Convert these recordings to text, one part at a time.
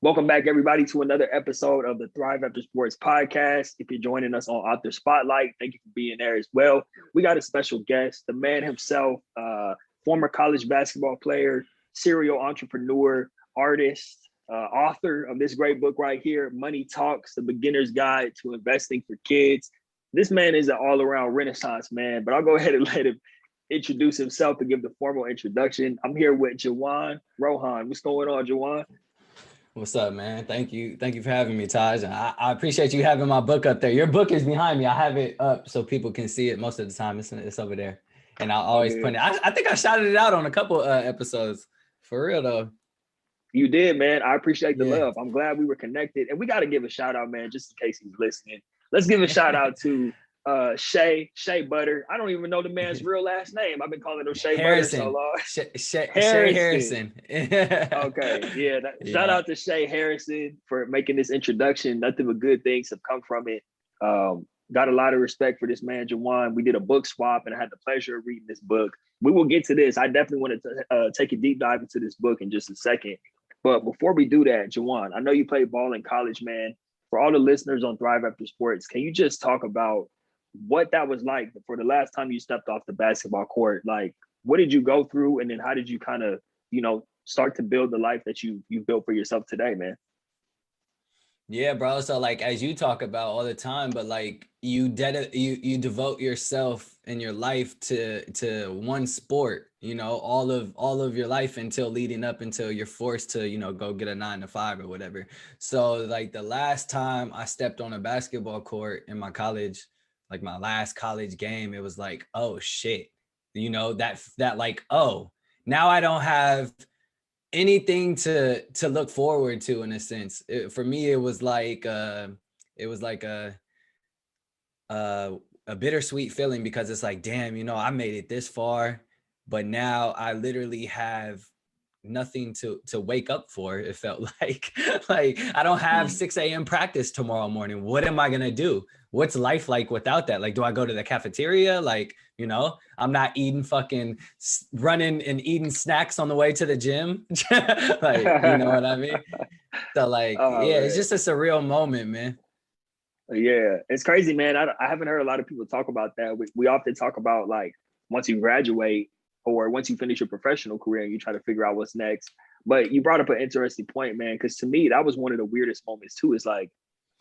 Welcome back, everybody, to another episode of the Thrive After Sports podcast. If you're joining us on Author Spotlight, thank you for being there as well. We got a special guest, the man himself, former college basketball player, serial entrepreneur, artist, author of this great book right here, Money Talks, The Beginner's Guide to Investing for Kids. This man is an all-around renaissance man, but I'll go ahead and let him introduce himself to give the formal introduction. I'm here with Juwan Rohan. What's going on, Juwan? What's up, man? Thank you for having me, Taj. I appreciate you having my book up there. Your book is behind me. I have it up so people can see it most of the time. It's over there, and I'll always put it. I think I shouted it out on a couple episodes. For real though. You did, man. I appreciate the love. I'm glad we were connected, and we got to give a shout out, man, just in case he's listening. Let's give a shout out to Shea Butter. I don't even know the man's real last name. I've been calling him Shea Harrison. Butter so long. Shea Harrison. Okay, yeah. Shout out to Shea Harrison for making this introduction. Nothing but good things have come from it. Got a lot of respect for this man, Juwan. We did a book swap, and I had the pleasure of reading this book. We will get to this. I definitely want to take a deep dive into this book in just a second. But before we do that, Juwan, I know you played ball in college, man. For all the listeners on Thrive After Sports, can you just talk about what that was like for the last time you stepped off the basketball court? Like, what did you go through? And then how did you kind of, start to build the life that you built for yourself today, man? Yeah, bro. So like, as you talk about all the time, but like you devote yourself and your life to one sport, all of your life until you're forced to, go get a 9-to-5 or whatever. So like the last time I stepped on a basketball court in my college, like my last college game, it was like, oh shit, that like, oh, now I don't have anything to look forward to in a sense. For me, it was like a bittersweet feeling because it's like, damn, I made it this far, but now I literally have nothing to wake up for. It felt like I don't have 6 a.m. practice tomorrow morning. What am I gonna do? What's life like without that? Like, do I go to the cafeteria? Like, I'm not running and eating snacks on the way to the gym. Like, you know what I mean? So like, it's just a surreal moment, man. Yeah, it's crazy, man. I haven't heard a lot of people talk about that. We often talk about like once you graduate or once you finish your professional career and you try to figure out what's next. But you brought up an interesting point, man, because to me, that was one of the weirdest moments too. It's like,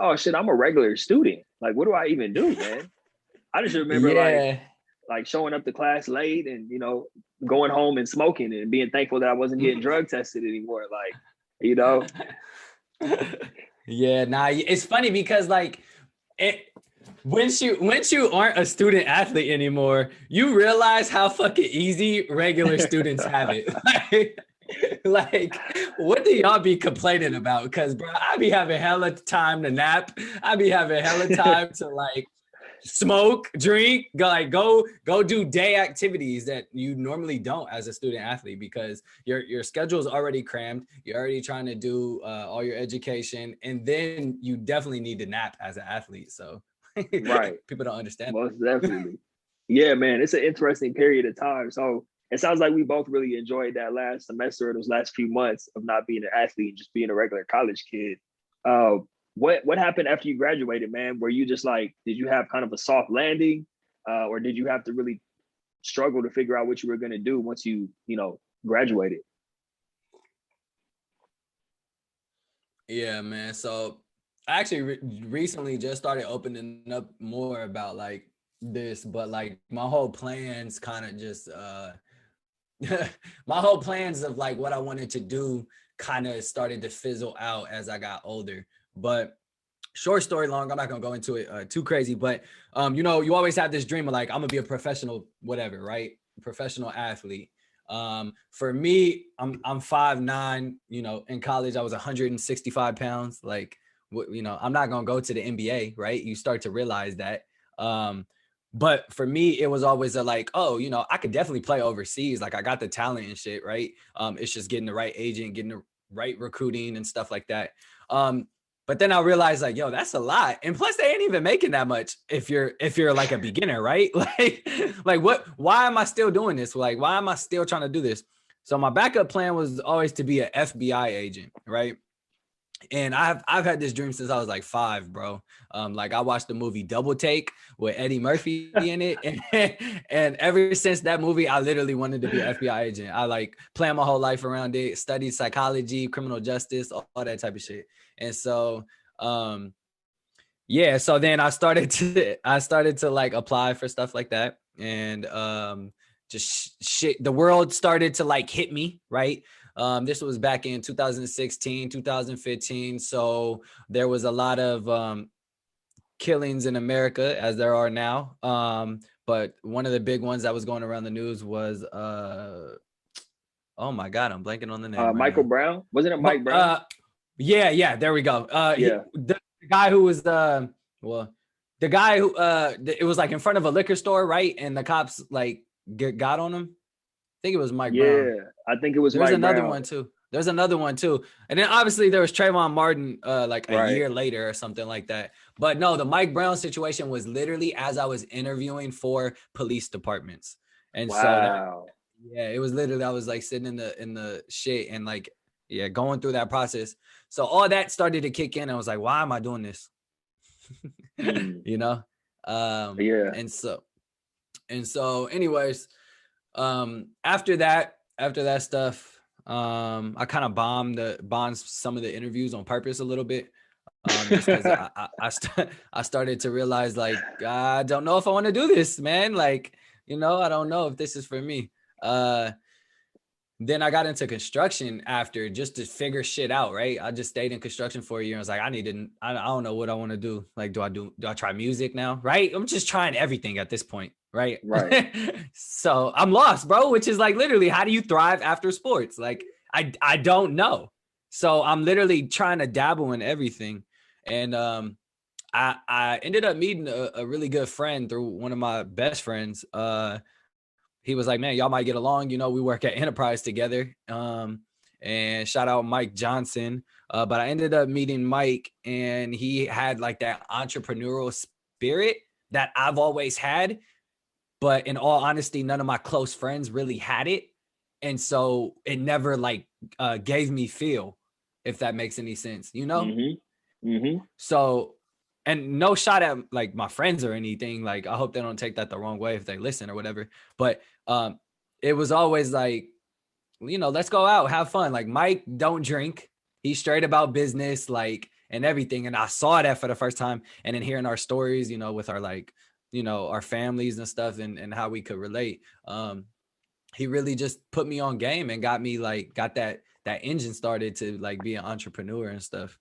oh shit, I'm a regular student. Like, what do I even do, man? I just remember like showing up to class late and, going home and smoking and being thankful that I wasn't getting drug tested anymore. Like, Yeah, it's funny because like once you aren't a student athlete anymore, you realize how fucking easy regular students have it. Like, what do y'all be complaining about? Because, bro, I be having hella time to nap. I be having hella time to like smoke, drink, go do day activities that you normally don't as a student athlete because your schedule is already crammed. You're already trying to do all your education, and then you definitely need to nap as an athlete. So, right, people don't understand. Most definitely. Yeah, man, it's an interesting period of time. So it sounds like we both really enjoyed that last semester or those last few months of not being an athlete and just being a regular college kid. What happened after you graduated, man? Were you just like, did you have kind of a soft landing, or did you have to really struggle to figure out what you were going to do once you graduated? Yeah, man. So I actually recently just started opening up more about like this, but like my whole plans kind of just my whole plans of like what I wanted to do kind of started to fizzle out as I got older. But short story long, I'm not gonna go into it too crazy, but you always have this dream of like, I'm gonna be a professional whatever, right? Professional athlete. For me, I'm 5'9", in college I was 165 pounds. Like, I'm not gonna go to the NBA, right? You start to realize that. But for me, it was always like, oh, I could definitely play overseas. Like, I got the talent and shit, right? It's just getting the right agent, getting the right recruiting and stuff like that. But then I realized like, yo, that's a lot. And plus they ain't even making that much if you're like a beginner, right? Like why am I still doing this? Like, why am I still trying to do this? So my backup plan was always to be an FBI agent, right? And I've had this dream since I was like 5, bro. Like I watched the movie Double Take with Eddie Murphy in it. And ever since that movie, I literally wanted to be an FBI agent. I like planned my whole life around it, studied psychology, criminal justice, all that type of shit. And so, yeah, so then I started to like apply for stuff like that. And just shit, the world started to like hit me, right? This was back in 2016, 2015. So there was a lot of killings in America, as there are now. But one of the big ones that was going around the news was, oh my God, I'm blanking on the name. Michael Brown? Wasn't it Mike Brown? Yeah, there we there we go. The guy who was the guy who it was like in front of a liquor store, right? And the cops like got on him. I think it was Mike Brown. Yeah, I think it was There's Mike another Brown. one too. There's another one too. And then obviously there was Trayvon Martin like a year later or something like that. But no, the Mike Brown situation was literally as I was interviewing for police departments. And so it was literally, I was like sitting in the shit and like, going through that process. So all that started to kick in. I was like, why am I doing this? You know? And so anyways, after that stuff, I kind of bombed some of the interviews on purpose a little bit. Just because I started to realize like, I don't know if I want to do this, man. Like, I don't know if this is for me. Then I got into construction after just to figure shit out, right? I just stayed in construction for a year. I was like, I don't know what I want to do. Like, do I try music now? Right? I'm just trying everything at this point. Right. So I'm lost, bro, which is like literally, how do you thrive after sports? Like, I don't know. So I'm literally trying to dabble in everything. And I ended up meeting a really good friend through one of my best friends. He was like, man, y'all might get along. We work at Enterprise together. And shout out Mike Johnson. But I ended up meeting Mike, and he had like that entrepreneurial spirit that I've always had. But in all honesty, none of my close friends really had it. And so it never like gave me feel, if that makes any sense, So, and no shot at like my friends or anything. Like, I hope they don't take that the wrong way if they listen or whatever. But it was always like, let's go out, have fun. Like, Mike don't drink. He's straight about business, like, and everything. And I saw that for the first time. And then hearing our stories, with our like, our families and stuff and how we could relate. He really just put me on game and got that engine started to like be an entrepreneur and stuff.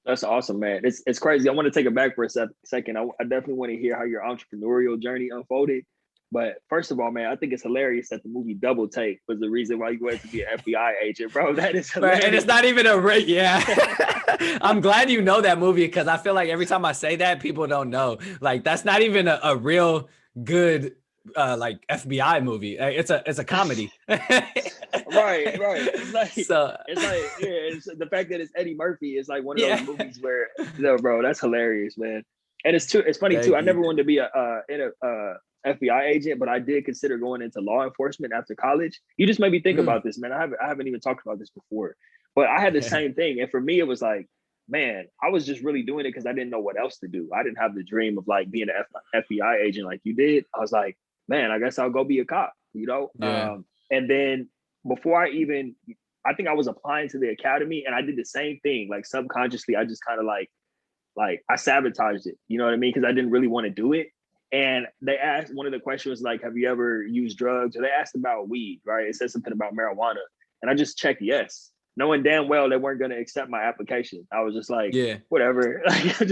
That's awesome, man. It's crazy. I want to take it back for a second. I definitely want to hear how your entrepreneurial journey unfolded. But first of all, man, I think it's hilarious that the movie Double Take was the reason why you wanted to be an FBI agent, bro. That is hilarious. And it's not even I'm glad you know that movie, because I feel like every time I say that, people don't know. Like, that's not even a real good like FBI movie. It's a comedy. Right. It's the fact that it's Eddie Murphy is like one of those movies where, bro, that's hilarious, man. And it's funny too. I never wanted to be a FBI agent, but I did consider going into law enforcement after college. You just made me think about this, man. I haven't even talked about this before, but I had the same thing. And for me, it was like, man, I was just really doing it because I didn't know what else to do. I didn't have the dream of like being an FBI agent like you did. I was like, man, I guess I'll go be a cop, and then before I think I was applying to the academy, and I did the same thing. Like, subconsciously, I just kind of like I sabotaged it. You know what I mean? Because I didn't really want to do it. And they asked, one of the questions was like, have you ever used drugs? Or they asked about weed, right? It said something about marijuana. And I just checked yes, knowing damn well they weren't going to accept my application. I was just like, whatever. Like, I'm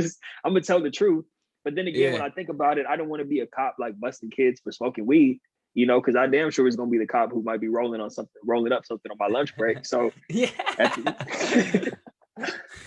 going to tell the truth. But then again, when I think about it, I don't want to be a cop like busting kids for smoking weed, because I damn sure is going to be the cop who might be rolling up something on my lunch break. So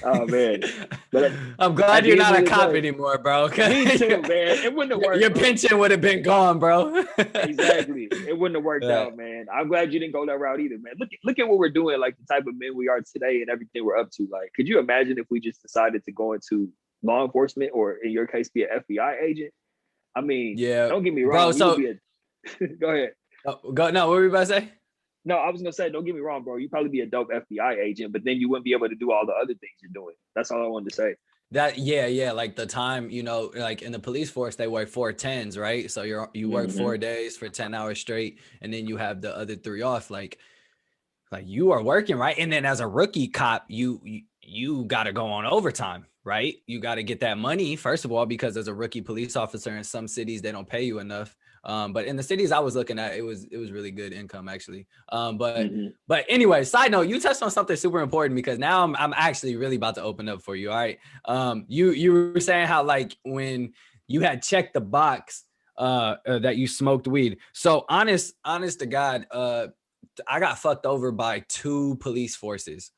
oh man, but I'm glad you're not a cop anymore, bro. Me too, man. It wouldn't have worked. Your pension would have been gone, bro. Exactly. It wouldn't have worked out, man. I'm glad you didn't go that route either, man. Look at what we're doing, like the type of men we are today and everything we're up to. Like, could you imagine if we just decided to go into law enforcement, or in your case, be an FBI agent? I mean, don't get me wrong. Bro, so go ahead. No, what were you about to say? No, I was gonna say, don't get me wrong, bro. You probably be a dope FBI agent, but then you wouldn't be able to do all the other things you're doing. That's all I wanted to say. That yeah, like the time, like in the police force, they work 4 10s, right? So you work 4 days for 10 hours straight, and then you have the other 3 off. Like you are working, right? And then as a rookie cop, you got to go on overtime, right? You got to get that money, first of all, because as a rookie police officer in some cities, they don't pay you enough. But in the cities I was looking at, it was really good income, actually. But anyway, side note, you touched on something super important, because now I'm actually really about to open up for you. All right. You were saying how, like, when you had checked the box that you smoked weed. So honest to God, I got fucked over by 2 police forces.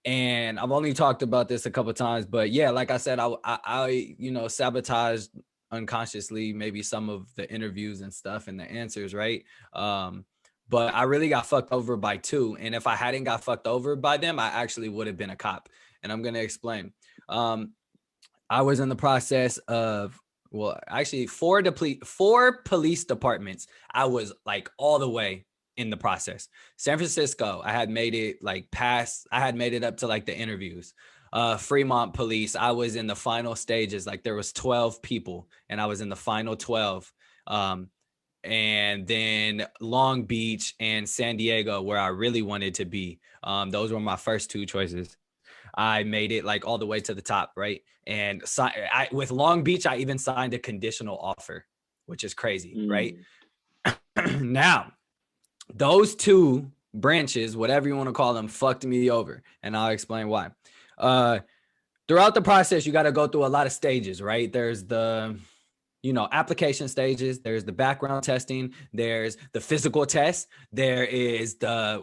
And I've only talked about this a couple of times, but yeah, like I said, I sabotaged unconsciously maybe some of the interviews and stuff and the answers, right? But I really got fucked over by 2. And if I hadn't got fucked over by them, I actually would have been a cop. And I'm going to explain. I was in the process of, well, actually 4 police departments. I was like all the way in the process. San Francisco, I had made it up to like the interviews. Fremont police, I was in the final stages. Like there was 12 people and I was in the final 12. And then Long Beach and San Diego, where I really wanted to be. Those were my first 2 choices. I made it like all the way to the top, right? And with Long Beach, I even signed a conditional offer, which is crazy, right? Now, those 2 branches, whatever you want to call them, fucked me over. And I'll explain why. Throughout the process, you got to go through a lot of stages, right? There's the, application stages. There's the background testing. There's the physical test. There is the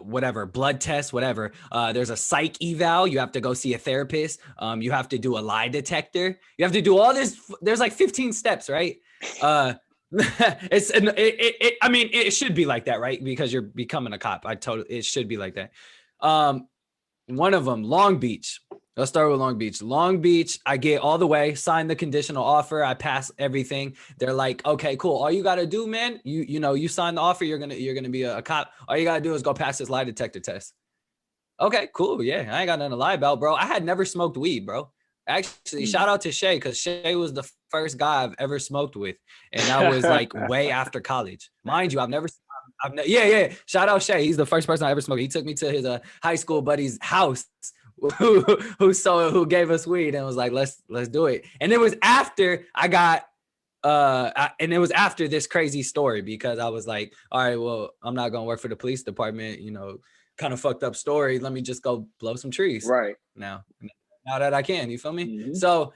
blood test, whatever. There's a psych eval. You have to go see a therapist. You have to do a lie detector. You have to do all this. There's like 15 steps, right? It should be like that, right? Because you're becoming a cop. It should be like that. One of them, Long Beach. Let's start with Long Beach. Long Beach, I get all the way, sign the conditional offer. I pass everything. They're like, okay, cool. All you got to do, man, you sign the offer. You're going to be a cop. All you got to do is go pass this lie detector test. Okay, cool. Yeah. I ain't got nothing to lie about, bro. I had never smoked weed, bro. Actually, shout out to Shay, because Shay was the first guy I've ever smoked with. And that was like way after college. Mind you, yeah. Shout out Shay. He's the first person I ever smoked. He took me to his high school buddy's house who gave us weed and was like, let's do it. And it was after I got, and it was after this crazy story, because I was like, all right, well, I'm not going to work for the police department, kind of fucked up story. Let me just go blow some trees. Right. Now that I can, you feel me? So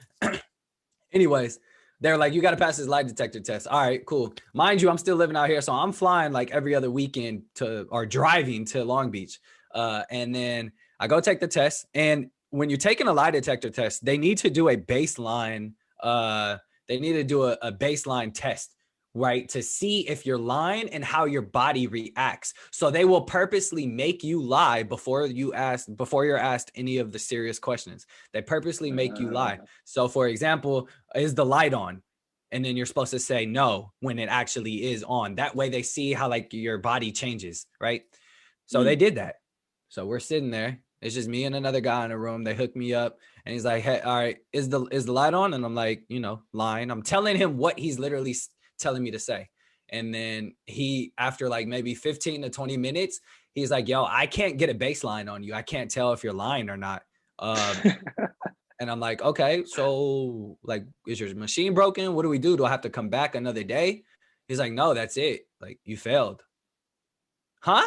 anyways, they're like, you got to pass this lie detector test. All right, cool. Mind you, I'm still living out here. So I'm flying like every other weekend or driving to Long Beach. And then I go take the test. And when you're taking a lie detector test, they need to do a baseline. They need to do a baseline test, right? To see if you're lying and how your body reacts. So they will purposely make you lie before you're asked any of the serious questions. They purposely make you lie. So for example, is the light on? And then you're supposed to say no when it actually is on. That way they see how like your body changes, right? So they did that. So we're sitting there. It's just me and another guy in a room. They hook me up and he's like, hey, all right, is the light on? And I'm like, lying. I'm telling him what he's literally telling me to say. And then he, after like maybe 15 to 20 minutes, he's like, yo, I can't get a baseline on you. I can't tell if you're lying or not. And I'm like, okay, so like, is your machine broken? What do we do? Do I have to come back another day? He's like, no, that's it. Like, you failed. Huh?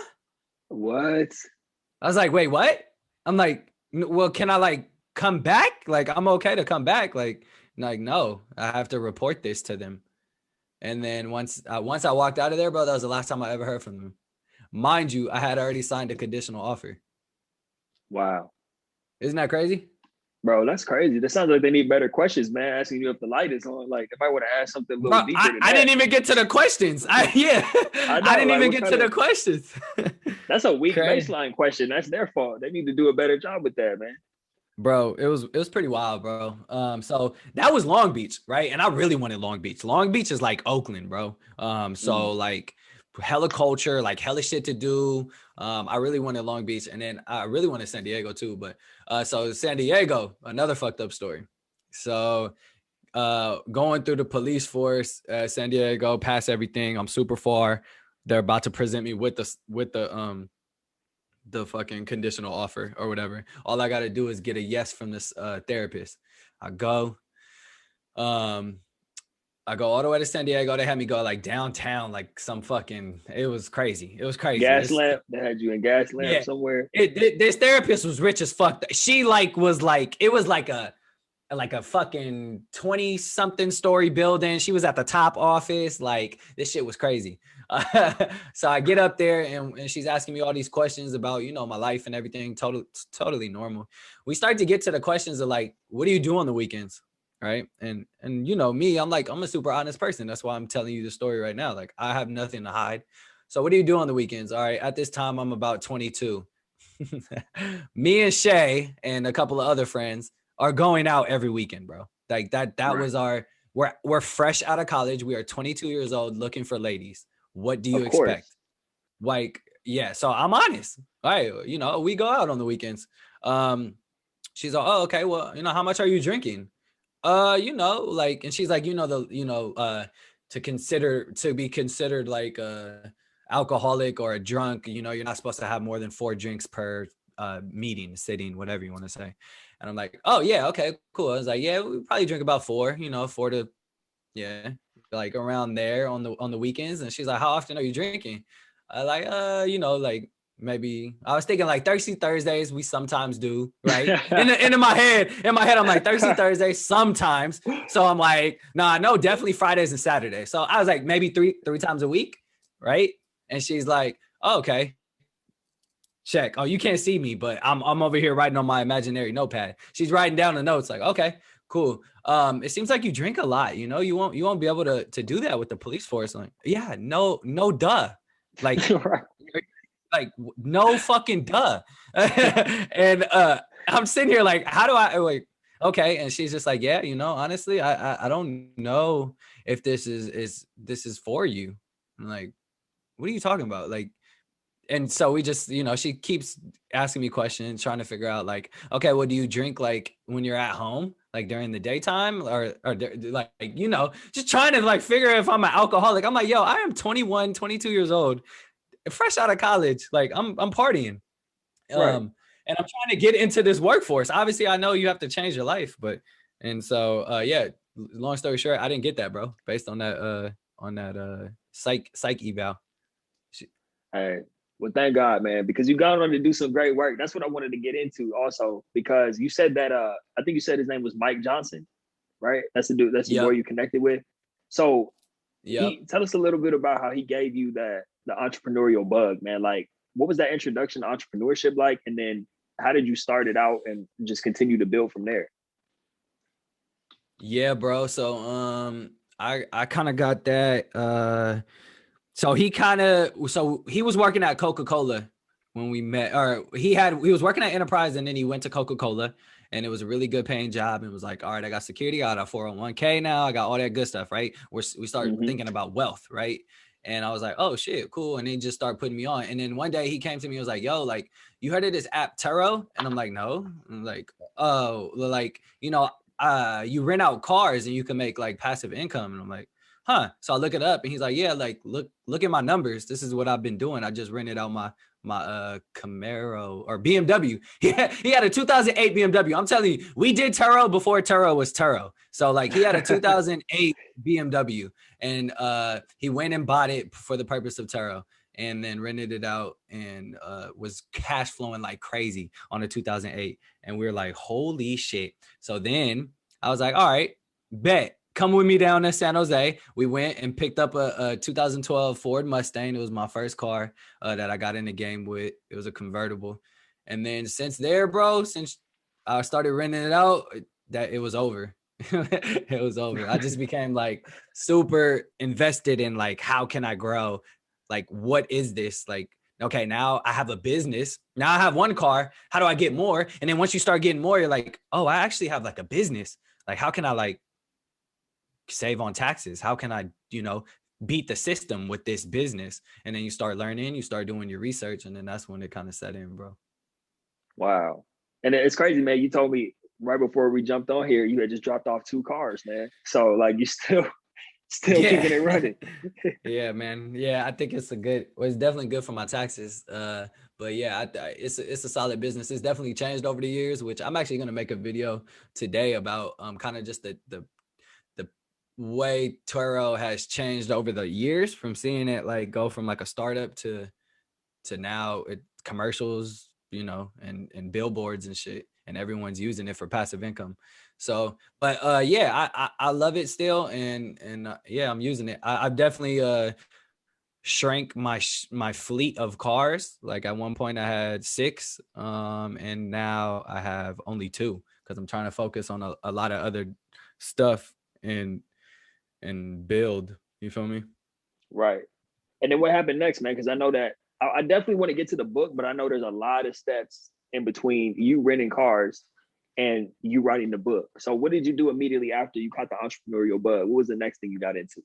What? I was like, wait, what? I'm like, well, can I like come back? Like, I'm okay to come back. Like, no, I have to report this to them. And then once I walked out of there, bro, that was the last time I ever heard from them. Mind you, I had already signed a conditional offer. Wow. Isn't that crazy? Bro, that's crazy. That sounds like they need better questions, man. Asking you if the light is on. Like, if I would have asked something a little deeper than I didn't even get to the questions. I didn't even get to the questions. That's a weak baseline question. That's their fault. They need to do a better job with that, man. Bro, it was pretty wild, bro. So that was Long Beach, right? And I really wanted Long Beach. Long Beach is like Oakland, bro. So like hella culture, like hella shit to do. I really wanted Long Beach, and then I really wanted San Diego too. But so San Diego, another fucked up story. So going through the police force, San Diego, past everything. I'm super far. They're about to present me with the fucking conditional offer or whatever. All I got to do is get a yes from this therapist. I go all the way to San Diego. They had me go like downtown, like some fucking, it was crazy. It was crazy. Gaslamp. They had you in Gaslamp somewhere. This therapist was rich as fuck. She it was like a fucking 20 something story building. She was at the top office. Like, this shit was crazy. So I get up there and she's asking me all these questions about, you know, my life and everything. Totally normal. We start to get to the questions of like, what do you do on the weekends? Right. And you know me, I'm a super honest person. That's why I'm telling you the story right now. Like, I have nothing to hide. So what do you do on the weekends? All right. At this time, I'm about 22. Me and Shay and a couple of other friends are going out every weekend, bro. Like that right. Was we're fresh out of college. We are 22 years old looking for ladies. What do you expect? Like, yeah. So I'm honest. All right. You know, we go out on the weekends. She's like, oh, okay. Well, you know, how much are you drinking? You know, like, and she's like, to be considered like alcoholic or a drunk, you know, you're not supposed to have more than 4 drinks per sitting, whatever you want to say. And I'm like, oh yeah, okay, cool. I was like, yeah, we probably drink about 4, 4 to, yeah, like around there on the weekends. And she's like, how often are you drinking? I like, like maybe I was thinking like Thirsty Thursdays. We sometimes do, right? in my head, I'm like Thirsty Thursdays sometimes. So I'm like, nah, no, definitely Fridays and Saturdays. So I was like, maybe three times a week, right? And she's like, oh, okay. Check. Oh, you can't see me, but I'm over here writing on my imaginary notepad. She's writing down the notes like, okay, cool. It seems like you drink a lot, you know, you won't be able to do that with the police force. I'm like, yeah, no, duh. Like, like no fucking duh. And I'm sitting here like, how do I like, okay. And she's just like, yeah, you know, honestly, I don't know if this is for you. I'm like, what are you talking about? Like, and so we just, you know, she keeps asking me questions, trying to figure out like, okay, well, do you drink like when you're at home, like during the daytime or like, you know, just trying to like figure if I'm an alcoholic. I'm like, yo, I am 21, 22 years old, fresh out of college. Like I'm partying. Right. And I'm trying to get into this workforce. Obviously I know you have to change your life, and so, yeah, long story short, I didn't get that, bro, based on that psych eval. Hey. Well, thank God, man, because you got on to do some great work. That's what I wanted to get into also, because you said that, I think you said his name was Mike Johnson, right? That's the dude, that's the boy you connected with. So tell us a little bit about how he gave you the entrepreneurial bug, man. Like, what was that introduction to entrepreneurship like? And then how did you start it out and just continue to build from there? Yeah, bro. So, I kind of got that, So he was working at Coca-Cola when we met, or he was working at Enterprise and then he went to Coca-Cola, and it was a really good paying job. And it was like, all right, I got security, I got a 401k now, I got all that good stuff, right? We started thinking about wealth, right? And I was like, oh shit, cool. And he just started putting me on. And then one day he came to me and was like, yo, like, you heard of this app Turo? And I'm like, no. I'm like, oh, like, you know, you rent out cars and you can make like passive income. And I'm like, huh. So I look it up and he's like, yeah, like, look at my numbers. This is what I've been doing. I just rented out my Camaro or BMW. He had a 2008 BMW. I'm telling you, we did Turo before Turo was Turo. So like he had a 2008 BMW and he went and bought it for the purpose of Turo and then rented it out and was cash flowing like crazy on a 2008. And we were like, holy shit. So then I was like, all right, bet. Come with me down to San Jose. We went and picked up a 2012 Ford Mustang. It was my first car that I got in the game with. It was a convertible. And then since there, bro, since I started renting it out, that it was over. It was over. I just became like super invested in like, how can I grow? Like, what is this? Like, okay, now I have a business. Now I have one car. How do I get more? And then once you start getting more, you're like, oh, I actually have like a business. Like, how can I like save on taxes? How can I, beat the system with this business. And then you start learning, you start doing your research, and then that's when it kind of set in, bro. Wow. And it's crazy, man. You told me right before we jumped on here, you had just dropped off 2 cars, man. So like you still keeping it running. Yeah, man. Yeah, I think it's it's definitely good for my taxes. But yeah, it's a solid business. It's definitely changed over the years, which I'm actually going to make a video today about kind of just the way Turo has changed over the years, from seeing it like go from like a startup to now commercials, you know, and billboards and shit, and everyone's using it for passive income. So, but yeah, I love it still, and yeah, I'm using it. I've definitely shrank my fleet of cars. Like at one point I had 6, and now I have only 2, because I'm trying to focus on a lot of other stuff and build. You feel me? Right. And then what happened next, man? Because I know that I definitely want to get to the book, but I know there's a lot of steps in between you renting cars and you writing the book. So what did you do immediately after you caught the entrepreneurial bug? What was the next thing you got into?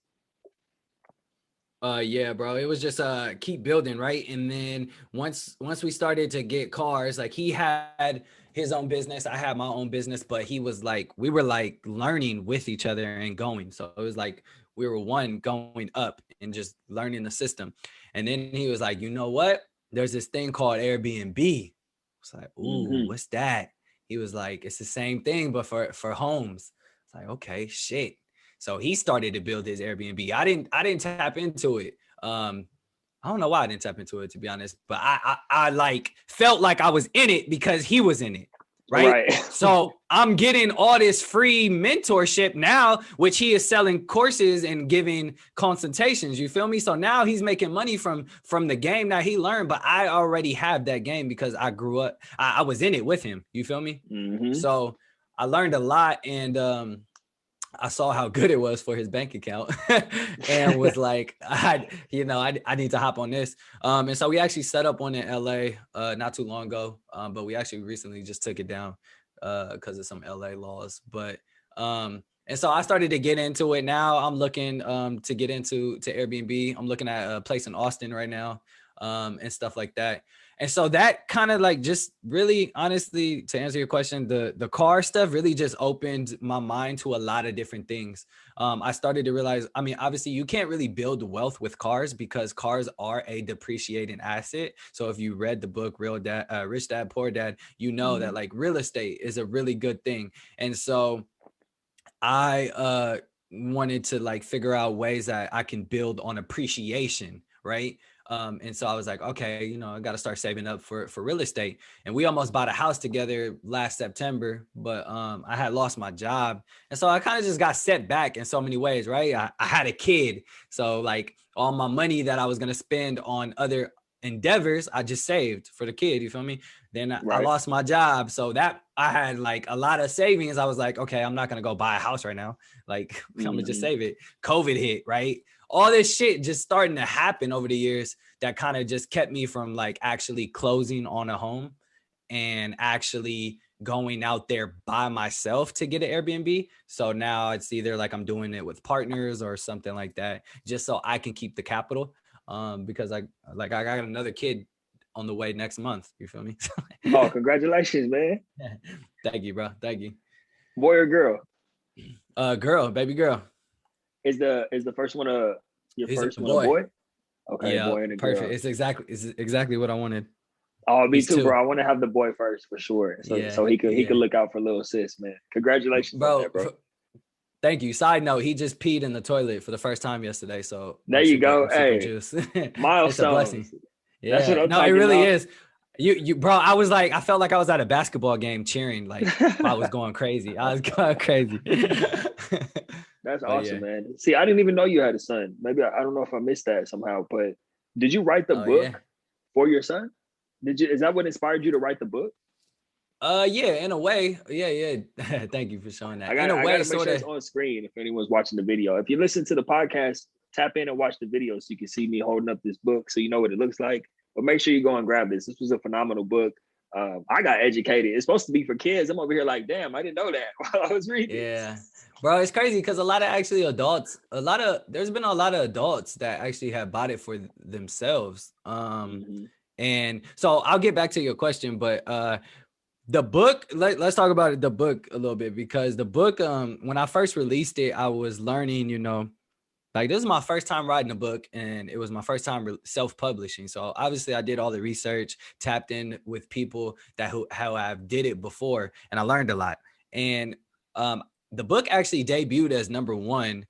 Yeah, bro. It was just keep building, right? And then once we started to get cars, like he had his own business, I had my own business, but he was like, we were like learning with each other and going. So it was like we were one going up and just learning the system. And then he was like, you know what? There's this thing called Airbnb. It's like, ooh, what's that? He was like, it's the same thing, but for homes. It's like, okay, shit. So he started to build his Airbnb. I didn't tap into it. I don't know why I didn't tap into it, to be honest, but I like felt like I was in it because he was in it. Right. So I'm getting all this free mentorship now, which he is selling courses and giving consultations. You feel me? So now he's making money from the game that he learned, but I already have that game because I grew up. I was in it with him. You feel me? So I learned a lot, and I saw how good it was for his bank account and was like, I need to hop on this. And so we actually set up one in LA not too long ago, but we actually recently just took it down because of some LA laws. But and so I started to get into it. Now I'm looking to get into Airbnb. I'm looking at a place in Austin right now and stuff like that. And so that kind of like just really honestly, to answer your question, the car stuff really just opened my mind to a lot of different things. I started to realize, I mean, obviously you can't really build wealth with cars because cars are a depreciating asset. So if you read the book, Rich Dad, Poor Dad, you know that like real estate is a really good thing. And so I wanted to like figure out ways that I can build on appreciation, right? And so I was like, okay, I got to start saving up for real estate. And we almost bought a house together last September, but I had lost my job. And so I kind of just got set back in so many ways, right? I had a kid. So like all my money that I was going to spend on other endeavors, I just saved for the kid. You feel me? Then I lost my job. So that I had like a lot of savings. I was like, okay, I'm not going to go buy a house right now. Like I'm going to just save it. COVID hit, right? All this shit just starting to happen over the years that kind of just kept me from like actually closing on a home and actually going out there by myself to get an Airbnb. So now it's either like I'm doing it with partners or something like that, just so I can keep the capital. Because I got another kid on the way next month. You feel me? Oh, congratulations, man. Thank you, bro. Thank you. Boy or girl? Baby girl. Is the first one your He's first a one a boy? Okay, yeah, boy and a perfect. girl. It's exactly what I wanted. Oh, me too, bro. I want to have the boy first for sure. So he could look out for little sis, man. Congratulations, bro. On that, bro. Thank you. Side note, he just peed in the toilet for the first time yesterday. So there you go. Hey, juice. Milestone. It's a blessing. Yeah. That's what I'm no, it really about. is. You, bro. I felt like I was at a basketball game cheering. Like I was going crazy. I was going crazy. That's awesome, man. See, I didn't even know you had a son. Maybe I don't know if I missed that somehow. But did you write the book for your son? Is that what inspired you to write the book? Yeah, in a way. Yeah. Thank you for showing that. I gotta make sure it's on screen if anyone's watching the video. If you listen to the podcast, tap in and watch the video so you can see me holding up this book so you know what it looks like. But make sure you go and grab this. This was a phenomenal book. I got educated. It's supposed to be for kids. I'm over here like, damn, I didn't know that while I was reading. Yeah. Bro, it's crazy because there's been a lot of adults that actually have bought it for themselves. And so I'll get back to your question, but the book, let's talk about the book a little bit, because the book, when I first released it, I was learning, like this is my first time writing a book, and it was my first time self-publishing. So obviously I did all the research, tapped in with people how I've did it before, and I learned a lot. And the book actually debuted as number one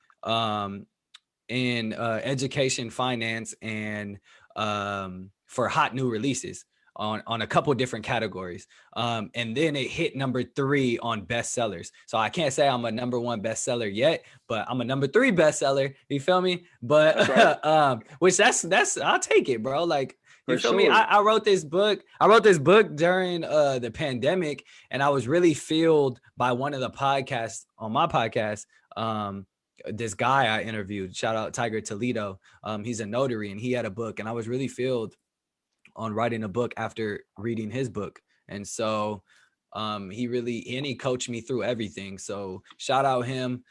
in education, finance, and for hot new releases on a couple different categories. And then it hit number 3 on bestsellers. So I can't say I'm a number 1 bestseller yet, but I'm a number 3 bestseller. You feel me? But right. Which that's I'll take it, bro. Like, you feel me? I wrote this book. During the pandemic, and I was really fueled by one of the podcasts on my podcast. This guy I interviewed, shout out Tiger Toledo. He's a notary, and he had a book, and I was really fueled on writing a book after reading his book. And so he coached me through everything. So shout out him.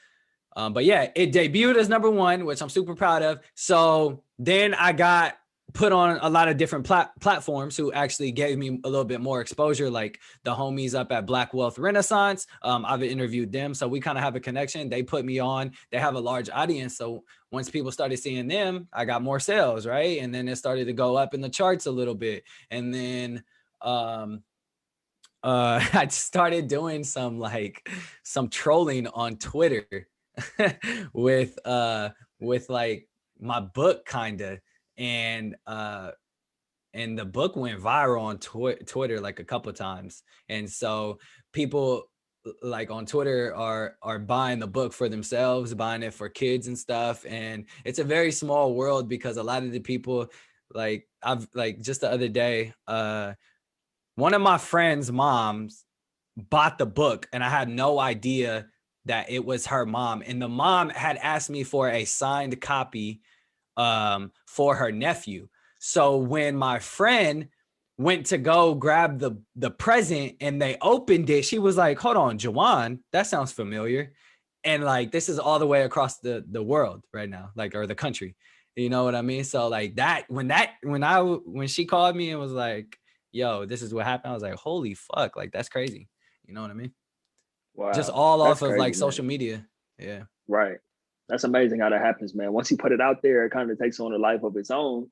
But yeah, it debuted as number 1, which I'm super proud of. So then I got put on a lot of different platforms who actually gave me a little bit more exposure, like the homies up at Black Wealth Renaissance. I've interviewed them, so we kind of have a connection. They put me on. They have a large audience, so once people started seeing them, I got more sales, right? And then it started to go up in the charts a little bit. And then I started doing some trolling on Twitter with like my book, kind of. And the book went viral on Twitter like a couple times. And so people like on Twitter are buying the book for themselves, buying it for kids and stuff. And it's a very small world, because a lot of the people, like just the other day, one of my friend's moms bought the book, and I had no idea that it was her mom. And the mom had asked me for a signed copy for her nephew. So when my friend went to go grab the present and they opened it, she was like, "Hold on, Juwan, that sounds familiar." And like, this is all the way across the world right now, like, or the country, you know what I mean? So like that, when she called me and was like, "Yo, this is what happened," I was like, holy fuck, like that's crazy. You know what I mean? Wow. Just all off of like social media. Yeah. Right. That's amazing how that happens, man. Once you put it out there, it kind of takes on a life of its own,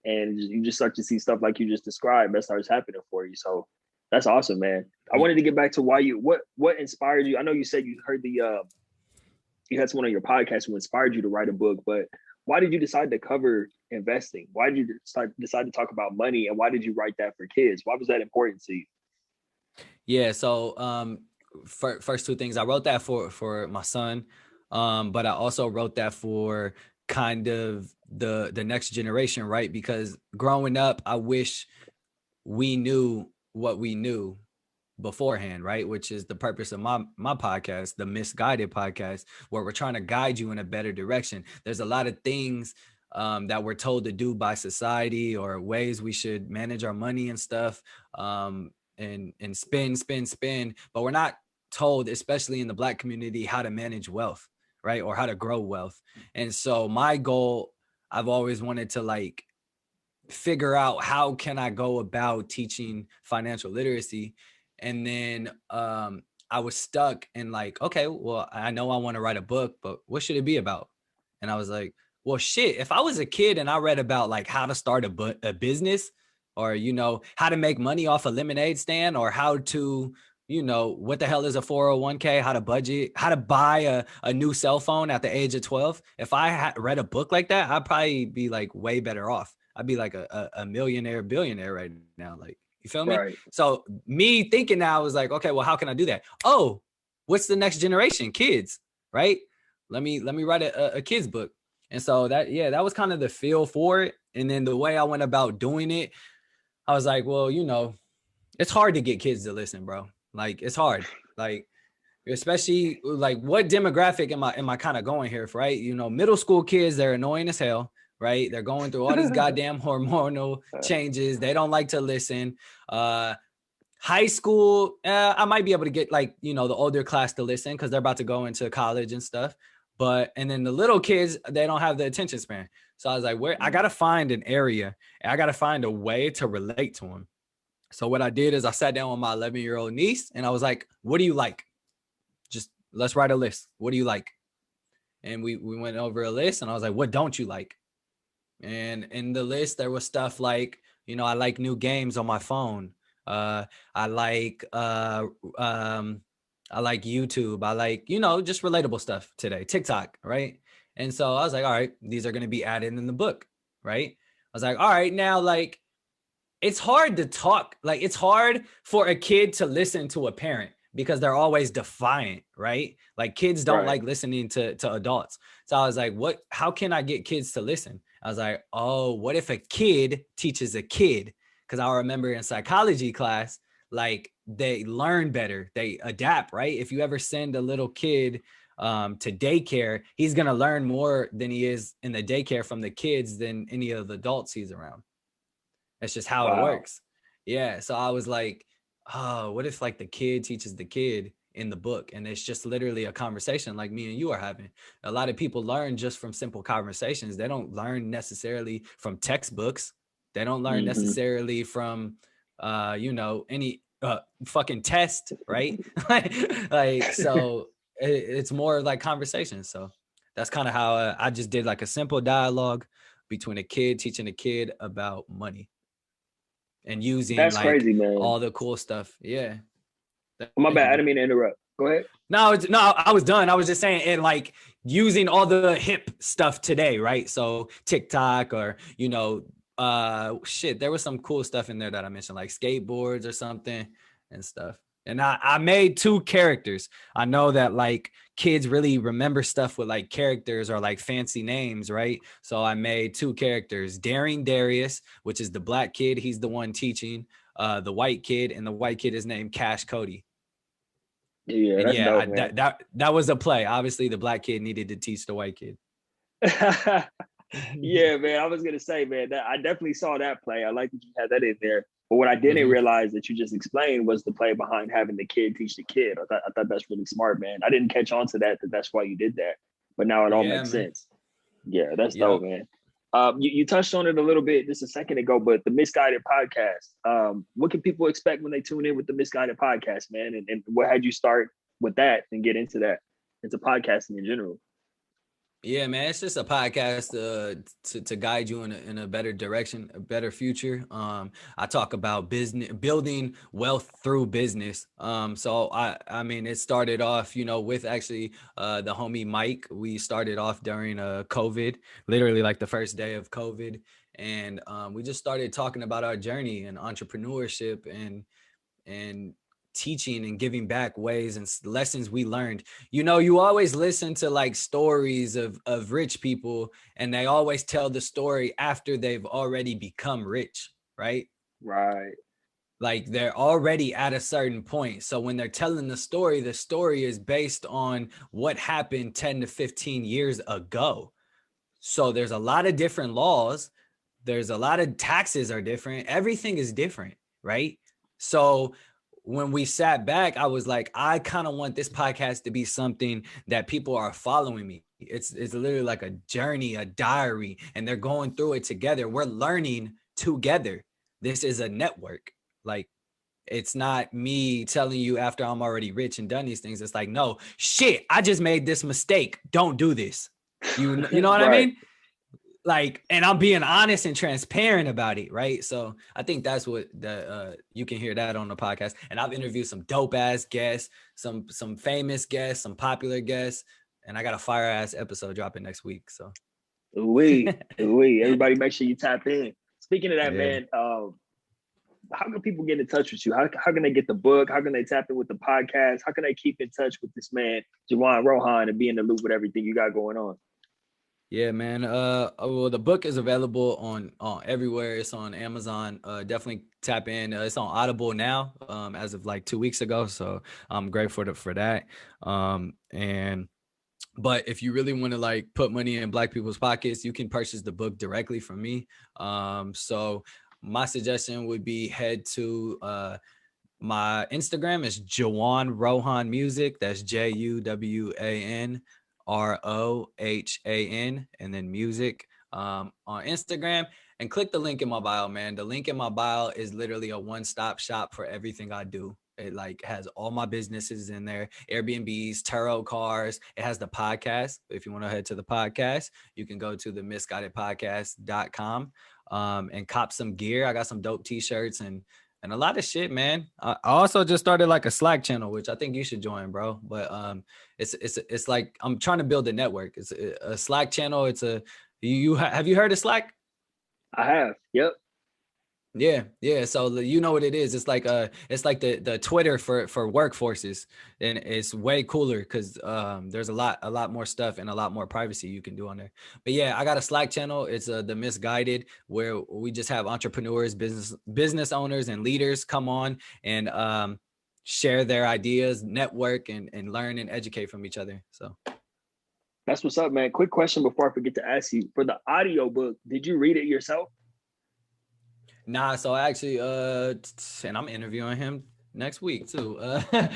and you just start to see stuff like you just described that starts happening for you. So that's awesome, man. I wanted to get back to what inspired you. I know you said you heard you had someone on your podcast who inspired you to write a book, but why did you decide to cover investing? Why did you decide to talk about money, and why did you write that for kids? Why was that important to you? Yeah. So first 2 things, I wrote that for my son. But I also wrote that for kind of the next generation, right? Because growing up, I wish we knew what we knew beforehand, right? Which is the purpose of my podcast, the Misguided Podcast, where we're trying to guide you in a better direction. There's a lot of things that we're told to do by society, or ways we should manage our money and stuff, and spend, but we're not told, especially in the Black community, how to manage wealth, right? Or how to grow wealth. And so my goal, I've always wanted to like figure out, how can I go about teaching financial literacy? And then I was stuck in like, okay, well, I know I want to write a book, but what should it be about? And I was like, well, shit, if I was a kid and I read about like how to start a business, or, how to make money off a lemonade stand, or how to, what the hell is a 401k, how to budget, how to buy a new cell phone at the age of 12. If I had read a book like that, I'd probably be like way better off. I'd be like a millionaire, billionaire right now. Like, you feel me? Right. So me thinking now was like, okay, well, how can I do that? Oh, what's the next generation? Kids, right? Let me write a kid's book. And so that was kind of the feel for it. And then the way I went about doing it, I was like, well, it's hard to get kids to listen, bro. Like, it's hard. Like, especially like, what demographic am I kind of going here for, right? Middle school kids, they're annoying as hell, right? They're going through all these goddamn hormonal changes. They don't like to listen. High school, I might be able to get like, the older class to listen because they're about to go into college and stuff. And then the little kids, they don't have the attention span. So I was like, I got to find an area and I got to find a way to relate to them. So what I did is I sat down with my 11-year-old niece and I was like, what do you like? Just let's write a list. What do you like? And we went over a list and I was like, what don't you like? And in the list, there was stuff like, I like new games on my phone. I like YouTube. I like, just relatable stuff today, TikTok. Right. And so I was like, all right, these are going to be added in the book. Right. I was like, all right, now, like, it's hard to talk. Like, it's hard for a kid to listen to a parent because they're always defiant. Right. Like, kids don't like listening to adults. So I was like, how can I get kids to listen? I was like, oh, what if a kid teaches a kid? Because I remember in psychology class, like, they learn better, they adapt, right? If you ever send a little kid to daycare, he's going to learn more than he is in the daycare from the kids than any of the adults he's around. That's just how it works. Yeah. So I was like, oh, what if like the kid teaches the kid in the book? And it's just literally a conversation like me and you are having. A lot of people learn just from simple conversations. They don't learn necessarily from textbooks. They don't learn necessarily from, any fucking test, right? So it's more like conversations. So that's kind of how I just did like a simple dialogue between a kid teaching a kid about money and using That's crazy, man. all the cool stuff. Yeah. My bad. I didn't mean to interrupt. Go ahead. No, I was done. I was just saying, and like using all the hip stuff today, right? So TikTok or, there was some cool stuff in there that I mentioned, like skateboards or something and stuff. And I made 2 characters. I know that like kids really remember stuff with like characters or like fancy names, right? So I made 2 characters, Daring Darius, which is the black kid. He's the one teaching the white kid, and the white kid is named Cash Cody. Yeah, that's dope, man. That was a play. Obviously, the black kid needed to teach the white kid. Yeah, man. I was gonna say, man, that I definitely saw that play. I like that you had that in there. But what I didn't realize that you just explained was the play behind having the kid teach the kid. I thought that's really smart, man. I didn't catch on to that's why you did that. But now it all makes sense. Yeah, that's dope, man. You touched on it a little bit just a second ago, but the Misguided Podcast. What can people expect when they tune in with the Misguided Podcast, man? And what had you start with that and get into that, into podcasting in general? Yeah, man, it's just a podcast to guide you in a better direction, a better future. I talk about business, building wealth through business. So I mean, it started off, with actually the homie Mike. We started off during COVID, literally like the first day of COVID, and we just started talking about our journey and entrepreneurship and teaching and giving back ways and lessons we learned. You always listen to like stories of rich people, and they always tell the story after they've already become rich, right? Right. Like they're already at a certain point. So when they're telling the story is based on what happened 10 to 15 years ago. So there's a lot of different laws. There's a lot of taxes are different. Everything is different, right? So when we sat back, I was like, I kind of want this podcast to be something that people are following me. It's literally like a journey, a diary, and they're going through it together. We're learning together. This is a network. Like, it's not me telling you after I'm already rich and done these things. It's like, no, shit, I just made this mistake. Don't do this. You know what I mean? Like, and I'm being honest and transparent about it, right? So I think that's what you can hear that on the podcast. And I've interviewed some dope ass guests, some famous guests, some popular guests, and I got a fire ass episode dropping next week. So, everybody, make sure you tap in. Speaking of that, man, how can people get in touch with you? How can they get the book? How can they tap in with the podcast? How can they keep in touch with this man, Juwan Rohan, and be in the loop with everything you got going on? Yeah, man. Well, the book is available on everywhere. It's on Amazon. Definitely tap in. It's on Audible now, as of like 2 weeks ago. So I'm grateful for that. But if you really want to like put money in Black people's pockets, you can purchase the book directly from me. So my suggestion would be head to My Instagram is Juwan Rohan Music. That's JUWAN ROHAN, and then music on Instagram. And click the link in my bio, man. The link in my bio is literally a one-stop shop for everything I do. It like has all my businesses in there, Airbnbs, tarot cars. It has the podcast. If you want to head to the podcast, you can go to the misguidedpodcast.com and cop some gear. I got some dope t-shirts and a lot of shit, man. I also just started like a Slack channel, which I think you should join, bro. But it's like I'm trying to build a network. It's a Slack channel. It's a have you heard of Slack? I have. Yep. Yeah. So you know what it is. It's like the Twitter for workforces, and it's way cooler because there's a lot more stuff and a lot more privacy you can do on there. But yeah, I got a Slack channel. It's the Misguided, where we just have entrepreneurs, business owners, and leaders come on and share their ideas, network, and learn and educate from each other. So that's what's up, man. Quick question before I forget to ask you. For the audio book, did you read it yourself? Nah, so actually, and I'm interviewing him next week too. I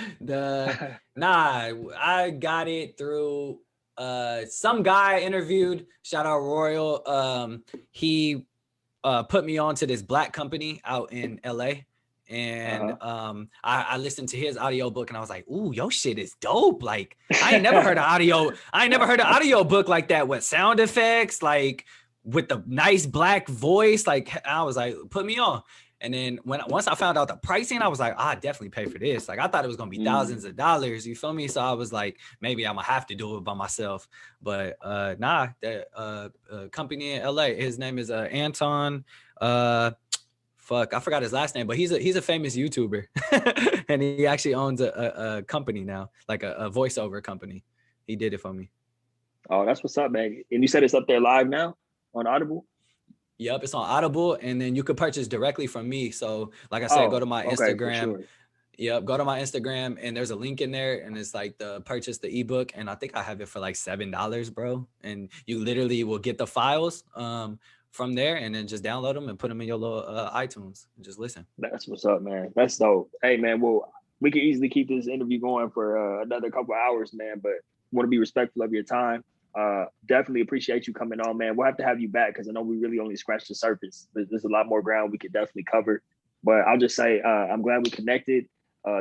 got it through some guy I interviewed. Shout out Royal. He put me on to this black company out in LA. And I listened to his audiobook and I was like, ooh, your shit is dope. Like I ain't never heard of audio book like that with sound effects, like with the nice black voice. Like I was like, put me on. And then once I found out the pricing, I was like, I definitely pay for this. Like I thought it was gonna be thousands of dollars. You feel me? So I was like, maybe I'm gonna have to do it by myself. But the company in LA, his name is Anton. I forgot his last name, but he's a famous YouTuber, and he actually owns a company now, like a voiceover company. He did it for me. Oh, that's what's up, man. And you said it's up there live now on Audible? Yep, it's on Audible, and then you could purchase directly from me. So, like I said, go to my Instagram. Sure. Yep, go to my Instagram, and there's a link in there, and it's like purchase the ebook, and I think I have it for like $7, bro. And you literally will get the files from there, and then just download them and put them in your little iTunes and just listen. That's what's up, man. That's dope. Hey, man. Well, we can easily keep this interview going for another couple of hours, man. But want to be respectful of your time. Definitely appreciate you coming on, man. We'll have to have you back because I know we really only scratched the surface. There's a lot more ground we could definitely cover. But I'll just say I'm glad we connected.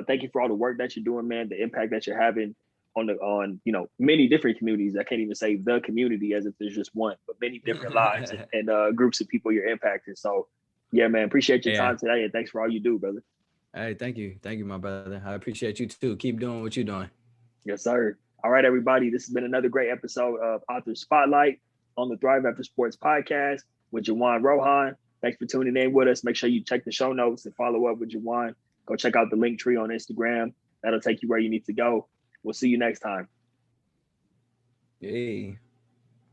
Thank you for all the work that you're doing, man. The impact that you're having on many different communities. I can't even say the community as if there's just one, but many different lives and groups of people you're impacting. So yeah, man, appreciate your time today, and thanks for all you do, brother. Hey, thank you, my brother. I appreciate you too. Keep doing what you're doing. Yes, sir. All right, everybody. This has been another great episode of Author Spotlight on the Thrive After Sports podcast with Juwan Rohan. Thanks for tuning in with us. Make sure you check the show notes and follow up with Juwan. Go check out the link tree on Instagram. That'll take you where you need to go. We'll see you next time. Yay.